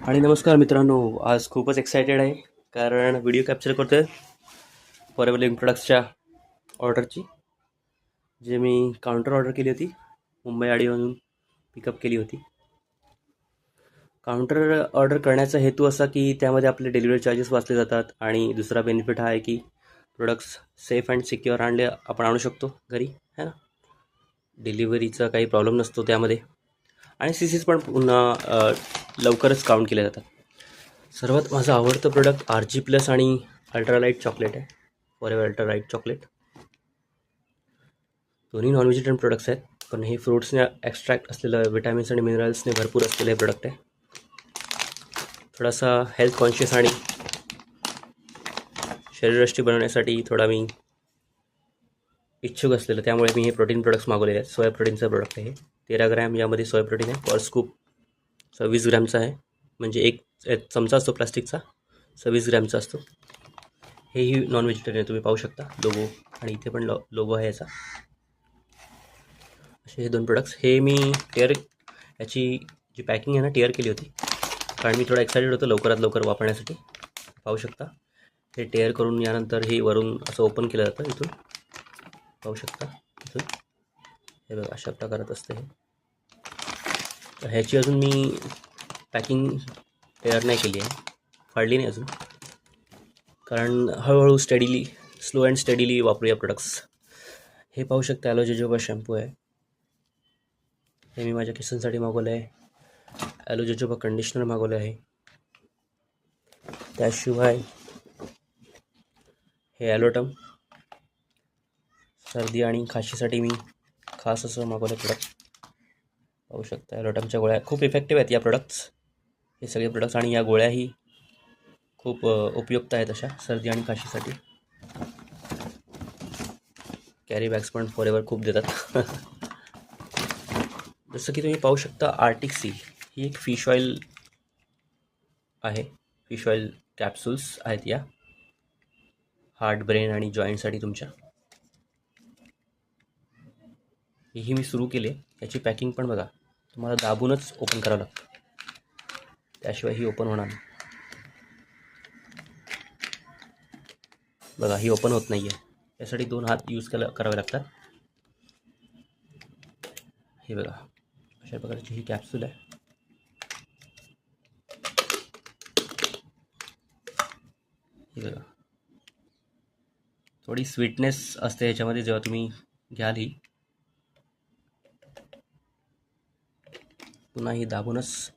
आणि नमस्कार मित्रांनो, आज खूपच एक्सायटेड आहे कारण व्हिडिओ कॅप्चर करतो आहे फॉरेवर लिव्हिंग प्रोडक्ट्सच्या ऑर्डरची, जे मी काउंटर ऑर्डर केली होती, मुंबई आडीमधून पिकअप केली होती. काउंटर ऑर्डर करण्याचा हेतू असा की त्यामध्ये आपले डिलिव्हरी चार्जेस वाचले जातात आणि दुसरा बेनिफिट हा आहे की प्रोडक्ट्स सेफ अँड सिक्युअर आपण आणू शकतो घरी, है ना. डिलिव्हरीचा काही प्रॉब्लेम नसतो त्यामध्ये आणि सीसीस पण पुन्हा लवकरच काउंट केले जातात. सर्वात माझं आवडतं प्रोडक्ट RG+ आणि अल्ट्रालाईट चॉकलेट आहे. Forever ultralight chocolate. दोन्ही नॉन व्हेजिटेरियन प्रोडक्ट्स आहेत, पण हे फ्रूट्सने एक्स्ट्रॅक्ट असलेलं विटॅमिन्स आणि मिनरल्सने भरपूर असलेलं हे प्रोडक्ट आहे. थोडासा हेल्थ कॉन्शियस आणि शरीरयष्टी बनवण्यासाठी थोडा मी इच्छुक असलेलं, त्यामुळे मी हे प्रोटीन प्रोडक्ट्स मागवलेले आहेत. सोया प्रोटीनचं प्रोडक्ट आहे हे. 13 ग्रॅम यामध्ये सोया प्रोटीन आहे. पर स्कूप 26 ग्रॅमचा आहे, म्हणजे एक चमचा असतो प्लास्टिकचा, 26 ग्रॅमचा असतो. हेही नॉन व्हेजिटेरियन, तुम्ही पाहू शकता लोगो, आणि इथे पण लोगो आहे याचा. असे हे दोन प्रोडक्ट्स. हे मी याची जी पॅकिंग आहे ना, टेअर केली होती, कारण मी थोडा एक्सायटेड होतो लवकरात लवकर वापरण्यासाठी. पाहू शकता, हे टेअर करून यानंतर हे वरून असं ओपन केलं जातं. इथून पाहू शकता, इथून हे बघा, अशा प्रकारात असतं हे. तर ह्याची अजून मी पॅकिंग तयार नाही केली आहे, फाडली नाही अजून, कारण हळूहळू स्लो अँड स्टडीली वापरूया प्रोडक्ट्स. हे पाहू शकता, ॲलो जोजोबा शॅम्पू आहे, हे मी माझ्या केसांसाठी मागवलं आहे. ॲलो जोजोबा कंडिशनर मागवलं आहे. त्याशिवाय हे ॲलोटम, सर्दी आणि खाशीसाठी मी खास असं मागवलं प्रोडक्ट. पाहू शकता, ॲलोटमच्या गोळ्या खूप इफेक्टिव्ह आहेत या प्रोडक्ट्स, हे सगळे प्रोडक्ट्स, आणि या गोळ्याही खूप उपयुक्त आहेत अशा सर्दी आणि खाशीसाठी. कॅरी बॅग्स पण फॉरेवर खूप देतात. जसं की तुम्ही पाहू शकता, आर्टिक सी ही एक फिश ऑइल आहे. फिश ऑइल कॅप्सूल्स आहेत या, हार्ट, ब्रेन आणि जॉईंटसाठी तुमच्या. ही मी सुरू केली. याची पॅकिंग पण बघा, तुम्हाला दाबूनच ओपन करावं लागतं, त्याशिवाय ही ओपन होणार नाही. बघा, ही ओपन होत नाही आहे, यासाठी 2 हात यूज करावे लागतात. हे बघा, अशा प्रकारची ही कॅप्सूल आहे. हे बघा, थोडी स्वीटनेस असते ह्याच्यामध्ये जेव्हा तुम्ही घ्याल ही. पुन्हा ही दाबूनच